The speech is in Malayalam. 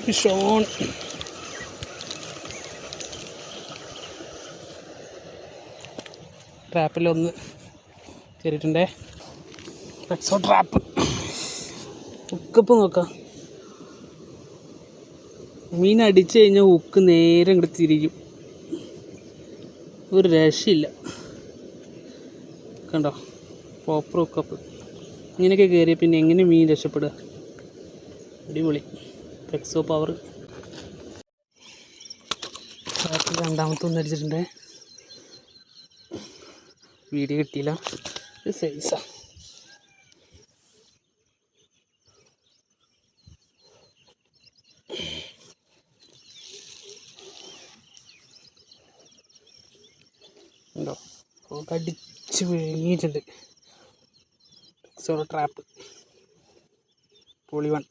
Fish on. ട്രാപ്പിലൊന്ന് കയറിയിട്ടുണ്ടേ. ഫ്ലെക്സോ ട്രാപ്പ്. ഹുക്കപ്പ് നോക്കാം. മീൻ അടിച്ചു കഴിഞ്ഞാൽ ഹുക്ക് നേരെ ഇങ്ങോട്ട് തിരിക്കും. ഒരു രക്ഷയില്ല. കണ്ടോ, പ്രോപ്പർ ഹുക്കപ്പ്. ഇങ്ങനെയൊക്കെ കയറിയ പിന്നെ എങ്ങനെ മീൻ രക്ഷപ്പെടുക? അടിപൊളി ഫ്ലെക്സോ പവർ. ട്രാപ്പിൽ രണ്ടാമത്തെ ഒന്ന് അടിച്ചിട്ടുണ്ട്. വീഡിയോ കിട്ടിയില്ല. ഇത് സൈസാ. ഉണ്ടോ, അടിച്ച് വിഴുങ്ങിയിട്ടുണ്ട്. ഫ്ലെക്സോ ട്രാപ്പ് പൊളി 1.